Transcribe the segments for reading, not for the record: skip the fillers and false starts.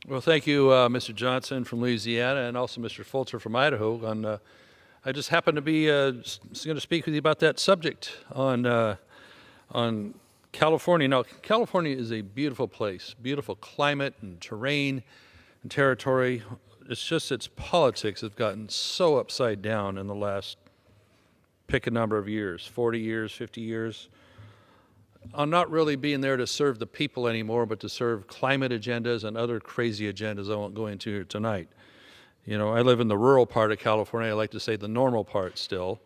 Well, thank you, Mr. Johnson from Louisiana, and also Mr. Fulcher from Idaho. I just happened to be going to speak with you about that subject on California. Now, California is a beautiful place, beautiful climate and terrain and territory. It's just its politics have gotten so upside down in the last, pick a number of years, 40 years, 50 years. On not really being there to serve the people anymore, but to serve climate agendas and other crazy agendas I won't go into here tonight. You know, I live in the rural part of California. I like to say the normal part still,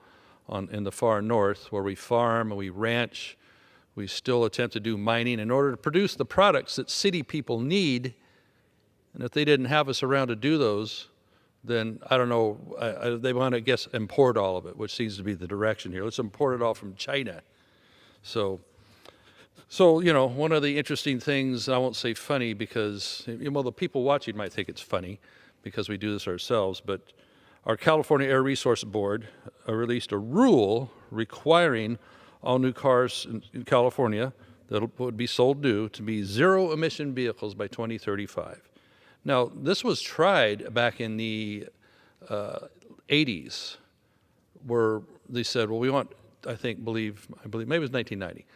in the far north, where we farm and we ranch. We still attempt to do mining in order to produce the products that city people need. And if they didn't have us around to do those, then I don't know, they want to, I guess, import all of it, which seems to be the direction here. Let's import it all from China. So, you know, one of the interesting things, I won't say funny because, well, the people watching might think it's funny because we do this ourselves, but our California Air Resources Board released a rule requiring all new cars in California that would be sold new to be zero-emission vehicles by 2035. Now, this was tried back in the 80s, where they said, well, we want, I believe, maybe it was 1990,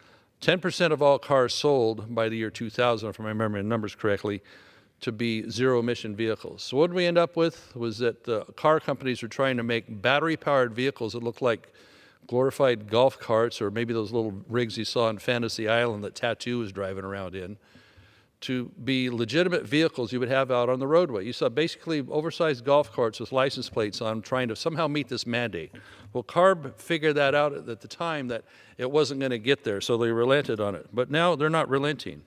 10% of all cars sold by the year 2000, if I remember the numbers correctly, to be zero-emission vehicles. So what did we end up with was that the car companies were trying to make battery-powered vehicles that looked like glorified golf carts, or maybe those little rigs you saw in Fantasy Island that Tattoo was driving around in, to be legitimate vehicles you would have out on the roadway. You saw basically oversized golf carts with license plates on trying to somehow meet this mandate. Well, CARB figured that out at the time that it wasn't going to get there, so they relented on it. But now they're not relenting.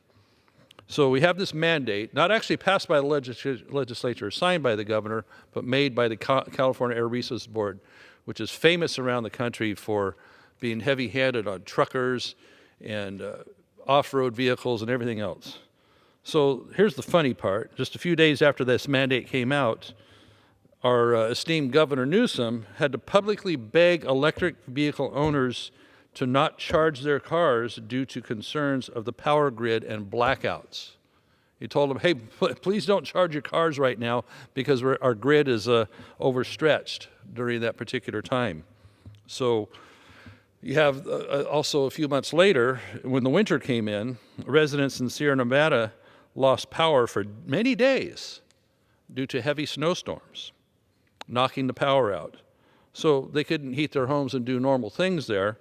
So we have this mandate, not actually passed by the legislature or signed by the governor, but made by the California Air Resources Board, which is famous around the country for being heavy-handed on truckers and off-road vehicles and everything else. So here's the funny part. Just a few days after this mandate came out, our esteemed Governor Newsom had to publicly beg electric vehicle owners to not charge their cars due to concerns of the power grid and blackouts. He told them, hey, please don't charge your cars right now because our grid is overstretched during that particular time. So you have also a few months later, when the winter came in, residents in Sierra Nevada lost power for many days due to heavy snowstorms, knocking the power out. So they couldn't heat their homes and do normal things there.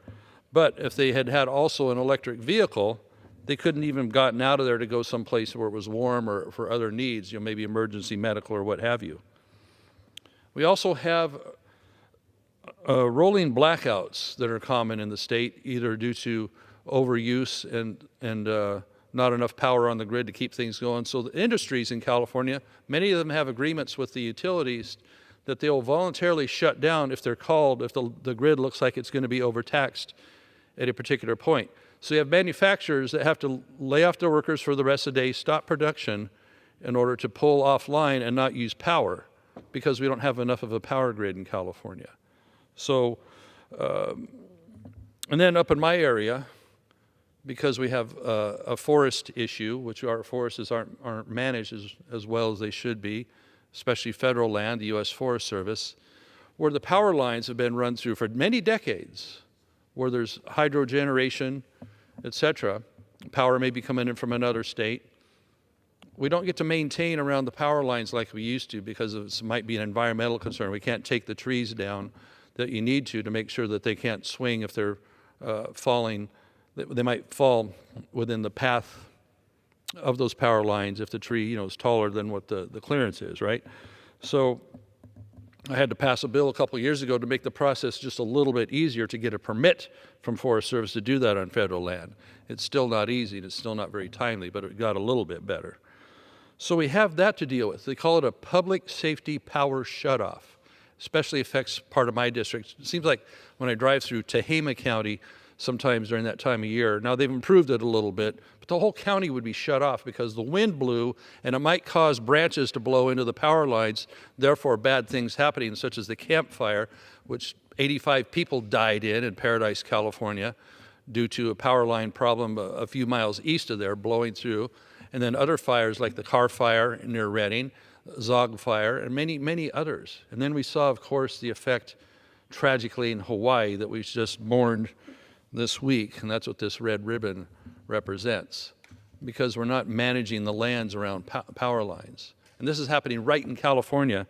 But if they had had also an electric vehicle, they couldn't even have gotten out of there to go someplace where it was warm or for other needs, you know, maybe emergency medical or what have you. We also have rolling blackouts that are common in the state, either due to overuse and not enough power on the grid to keep things going. So the industries in California, many of them have agreements with the utilities that they'll voluntarily shut down if they're called, if the grid looks like it's going to be overtaxed at a particular point. So you have manufacturers that have to lay off their workers for the rest of the day, stop production in order to pull offline and not use power because we don't have enough of a power grid in California. So, and then up in my area, because we have a forest issue, which our forests aren't managed as well as they should be, especially federal land, the U.S. Forest Service, where the power lines have been run through for many decades, where there's hydro generation, etc. Power may be coming in from another state. We don't get to maintain around the power lines like we used to because it might be an environmental concern. We can't take the trees down that you need to make sure that they can't swing if they're falling. They might fall within the path of those power lines if the tree, you know, is taller than what the clearance is, right? So I had to pass a bill a couple of years ago to make the process just a little bit easier to get a permit from Forest Service to do that on federal land. It's still not easy and it's still not very timely, but it got a little bit better. So we have that to deal with. They call it a public safety power shutoff. Especially affects part of my district. It seems like when I drive through Tehama County, sometimes during that time of year. Now they've improved it a little bit, but the whole county would be shut off because the wind blew and it might cause branches to blow into the power lines, therefore bad things happening, such as the Camp Fire, which 85 people died in Paradise, California, due to a power line problem a few miles east of there blowing through. and then other fires like the Carr Fire near Redding, Zog Fire, and many, many others. And then we saw, of course, the effect tragically in Hawaii that we just mourned this week, and that's what this red ribbon represents, because we're not managing the lands around power lines. And this is happening right in California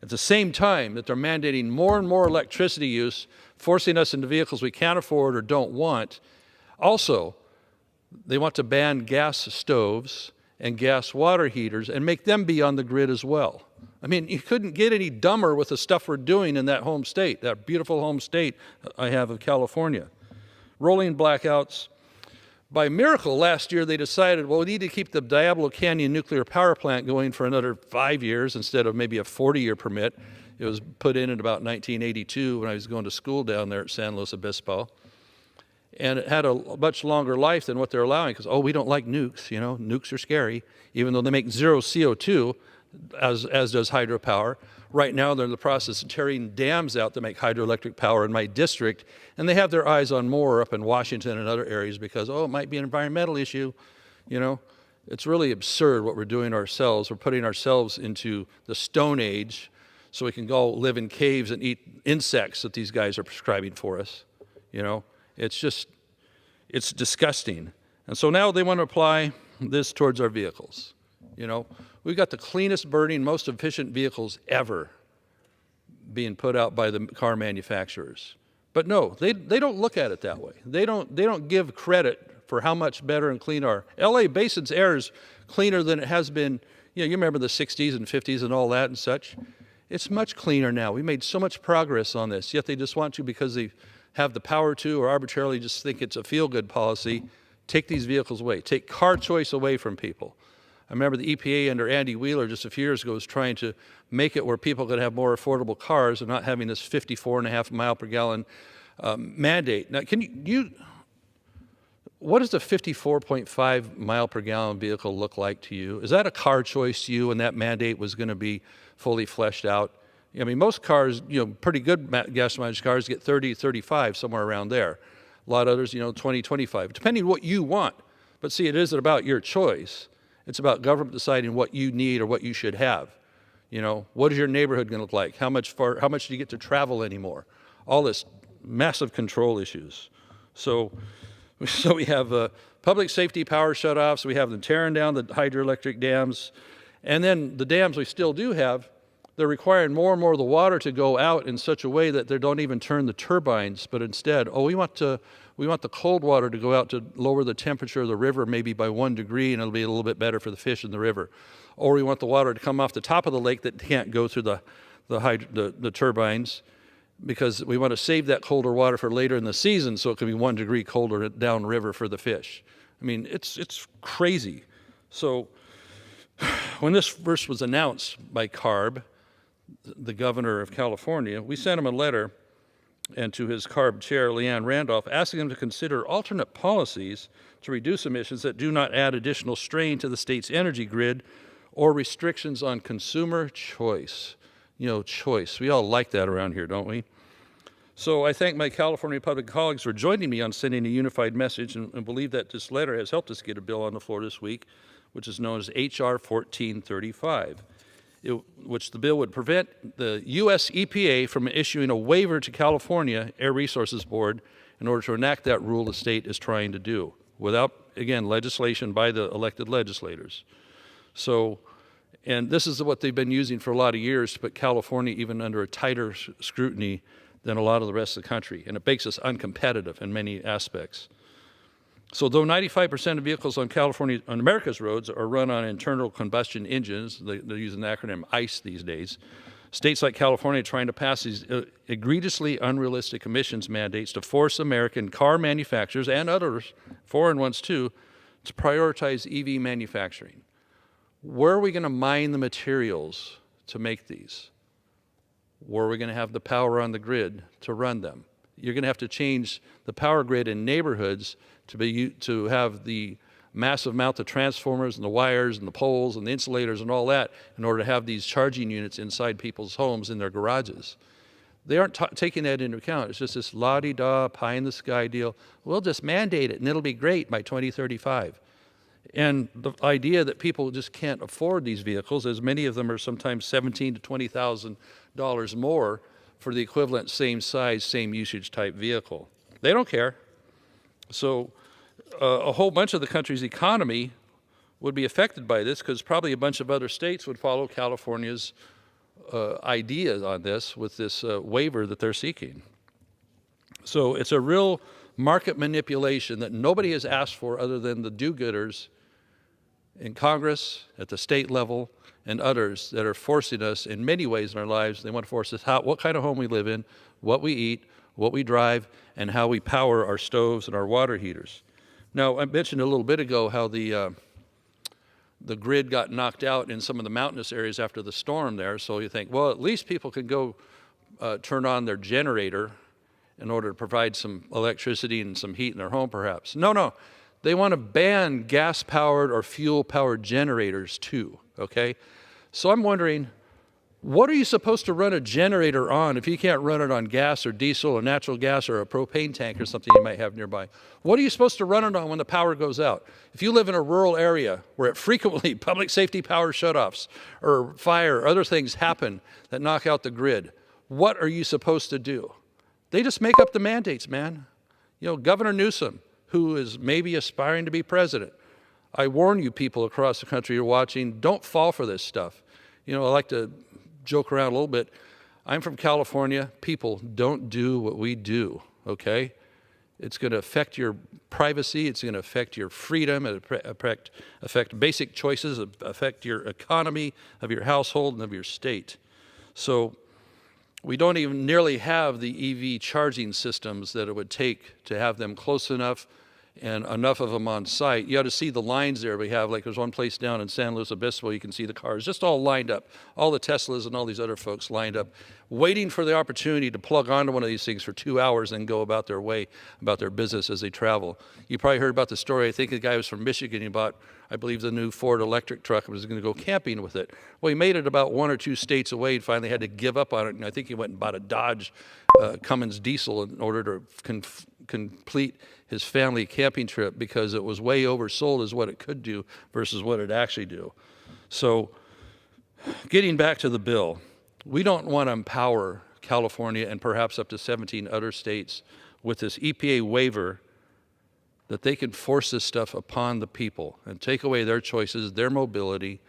at the same time that they're mandating more and more electricity use, forcing us into vehicles we can't afford or don't want. Also, they want to ban gas stoves and gas water heaters and make them be on the grid as well. I mean, you couldn't get any dumber with the stuff we're doing in that home state, that beautiful home state I have of California. Rolling blackouts. By miracle, last year they decided, well, we need to keep the Diablo Canyon nuclear power plant going for another 5 years instead of maybe a 40-year permit. It was put in about 1982 when I was going to school down there at San Luis Obispo. And it had a much longer life than what they're allowing because, oh, we don't like nukes, you know, nukes are scary, even though they make zero CO2, as does hydropower. Right now, they're in the process of tearing dams out to make hydroelectric power in my district, and they have their eyes on more up in Washington and other areas because, oh, it might be an environmental issue, you know. It's really absurd what we're doing ourselves. We're putting ourselves into the Stone Age so we can go live in caves and eat insects that these guys are prescribing for us, you know. It's disgusting. And so now they want to apply this towards our vehicles, you know. We've got the cleanest burning, most efficient vehicles ever being put out by the car manufacturers. But no, they don't look at it that way. They don't give credit for how much better and cleaner. LA Basin's air is cleaner than it has been. You know, you remember the 60s and 50s and all that and such. It's much cleaner now. We made so much progress on this, yet they just want to, because they have the power to or arbitrarily just think it's a feel-good policy, take these vehicles away, take car choice away from people. I remember the EPA under Andy Wheeler just a few years ago was trying to make it where people could have more affordable cars and not having this 54.5 mile per gallon mandate. Now, what does the 54.5 mile per gallon vehicle look like to you? Is that a car choice to you, and that mandate was going to be fully fleshed out? I mean, most cars, you know, pretty good gas mileage cars get 30, 35, somewhere around there. A lot of others, you know, 20, 25, depending on what you want. But see, it isn't about your choice. It's about government deciding what you need or what you should have. You know, what is your neighborhood going to look like? How much do you get to travel anymore? All this massive control issues. So we have public safety power shutoffs. We have them tearing down the hydroelectric dams. And then the dams we still do have, they're requiring more and more of the water to go out in such a way that they don't even turn the turbines, but instead, we want the cold water to go out to lower the temperature of the river maybe by 1 degree, and it'll be a little bit better for the fish in the river. Or we want the water to come off the top of the lake that can't go through the turbines, because we want to save that colder water for later in the season so it can be 1 degree colder downriver for the fish. I mean, it's crazy. So when this first was announced by CARB, the governor of California, we sent him a letter, and to his CARB chair, Leanne Randolph, asking him to consider alternate policies to reduce emissions that do not add additional strain to the state's energy grid or restrictions on consumer choice. You know, choice. We all like that around here, don't we? So I thank my California Republican colleagues for joining me on sending a unified message, and believe that this letter has helped us get a bill on the floor this week, which is known as H.R. 1435. Which the bill would prevent the U.S. EPA from issuing a waiver to California Air Resources Board in order to enact that rule the state is trying to do, without, again, legislation by the elected legislators. So, and this is what they've been using for a lot of years to put California even under a tighter scrutiny than a lot of the rest of the country, and it makes us uncompetitive in many aspects. So though 95% of vehicles on America's roads are run on internal combustion engines, they're using the acronym ICE these days, states like California are trying to pass these egregiously unrealistic emissions mandates to force American car manufacturers and others, foreign ones too, to prioritize EV manufacturing. Where are we going to mine the materials to make these? Where are we going to have the power on the grid to run them? You're going to have to change the power grid in neighborhoods to have the massive amount of transformers and the wires and the poles and the insulators and all that in order to have these charging units inside people's homes in their garages. They aren't taking that into account. It's just this la-di-da, pie-in-the-sky deal. We'll just mandate it, and it'll be great by 2035. And the idea that people just can't afford these vehicles, as many of them are sometimes $17,000 to $20,000 more for the equivalent same size, same usage type vehicle. They don't care. So a whole bunch of the country's economy would be affected by this, because probably a bunch of other states would follow California's ideas on this with this waiver that they're seeking. So it's a real market manipulation that nobody has asked for other than the do-gooders in Congress, at the state level, and others that are forcing us in many ways in our lives. They want to force us what kind of home we live in, what we eat, what we drive, and how we power our stoves and our water heaters. Now, I mentioned a little bit ago how the grid got knocked out in some of the mountainous areas after the storm there. So you think, well, at least people can go turn on their generator in order to provide some electricity and some heat in their home, perhaps. No. They want to ban gas-powered or fuel-powered generators too, okay? So I'm wondering, what are you supposed to run a generator on if you can't run it on gas or diesel or natural gas or a propane tank or something you might have nearby? What are you supposed to run it on when the power goes out? If you live in a rural area where frequently public safety power shutoffs or fire or other things happen that knock out the grid, what are you supposed to do? They just make up the mandates, man. You know, Governor Newsom, who is maybe aspiring to be president, I warn you people across the country who are watching, don't fall for this stuff. You know, I like to joke around a little bit. I'm from California. People, don't do what we do, okay? It's going to affect your privacy. It's going to affect your freedom. It affect basic choices, affect your economy of your household and of your state. So we don't even nearly have the EV charging systems that it would take to have them close enough and enough of them on site. You ought to see the lines there we have. Like there's one place down in San Luis Obispo, you can see the cars just all lined up. All the Teslas and all these other folks lined up, waiting for the opportunity to plug onto one of these things for 2 hours and go about their way, about their business as they travel. You probably heard about the story. I think the guy was from Michigan. He bought, I believe, the new Ford electric truck and was going to go camping with it. Well, he made it about 1 or 2 states away and finally had to give up on it. And I think he went and bought a Dodge Cummins diesel in order to complete his family camping trip, because it was way oversold as what it could do versus what it actually do. So getting back to the bill, we don't want to empower California and perhaps up to 17 other states with this EPA waiver that they can force this stuff upon the people and take away their choices, their mobility,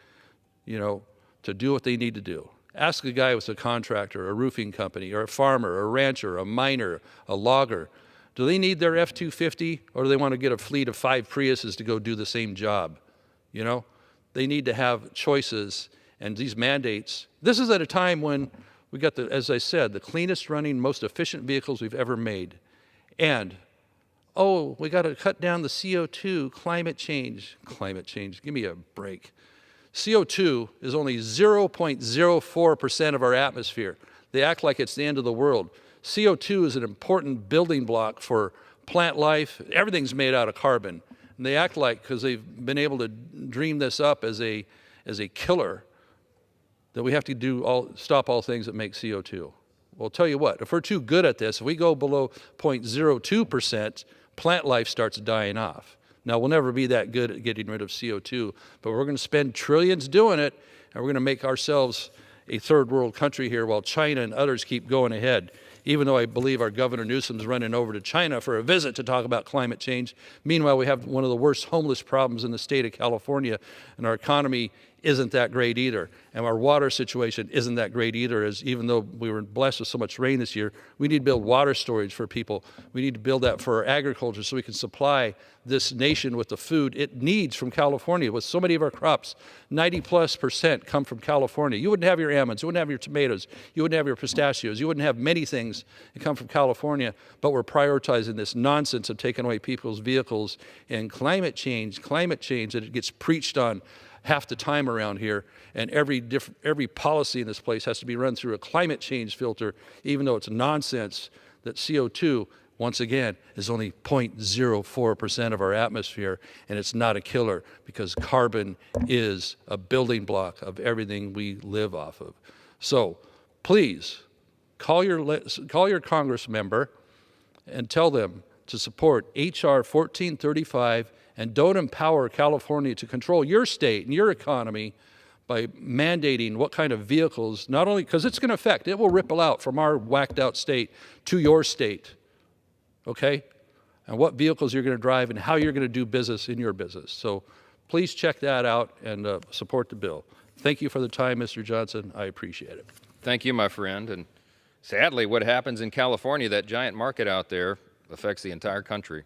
you know, to do what they need to do. Ask a guy with a contractor, a roofing company, or a farmer, a rancher, a miner, a logger. Do they need their F-250, or do they want to get a fleet of 5 Priuses to go do the same job? You know, they need to have choices, and these mandates. This is at a time when we got, as I said, the cleanest running, most efficient vehicles we've ever made. And, oh, we got to cut down the CO2, climate change. Climate change, give me a break. CO2 is only 0.04% of our atmosphere. They act like it's the end of the world. CO2 is an important building block for plant life. Everything's made out of carbon. And they act like, because they've been able to dream this up as a killer, that we have to stop all things that make CO2. Well, I'll tell you what, if we're too good at this, if we go below 0.02%, plant life starts dying off. Now, we'll never be that good at getting rid of CO2, but we're going to spend trillions doing it, and we're going to make ourselves a third world country here while China and others keep going ahead. Even though I believe our Governor Newsom's running over to China for a visit to talk about climate change. Meanwhile, we have one of the worst homeless problems in the state of California, and our economy isn't that great either. And our water situation isn't that great either, as even though we were blessed with so much rain this year, we need to build water storage for people. We need to build that for our agriculture so we can supply this nation with the food it needs from California. With so many of our crops, 90+% come from California. You wouldn't have your almonds, you wouldn't have your tomatoes, you wouldn't have your pistachios, you wouldn't have many things that come from California, but we're prioritizing this nonsense of taking away people's vehicles and climate change that it gets preached on half the time around here, and every policy in this place has to be run through a climate change filter, even though it's nonsense that CO2, once again, is only 0.04% of our atmosphere, and it's not a killer because carbon is a building block of everything we live off of. So please call your Congress member and tell them to support H.R. 1435 and don't empower California to control your state and your economy by mandating what kind of vehicles, not only because it's going to affect, it will ripple out from our whacked out state to your state, okay? And what vehicles you're going to drive and how you're going to do business in your business. So please check that out and support the bill. Thank you for the time, Mr. Johnson. I appreciate it. Thank you, my friend. And sadly, what happens in California, that giant market out there, affects the entire country.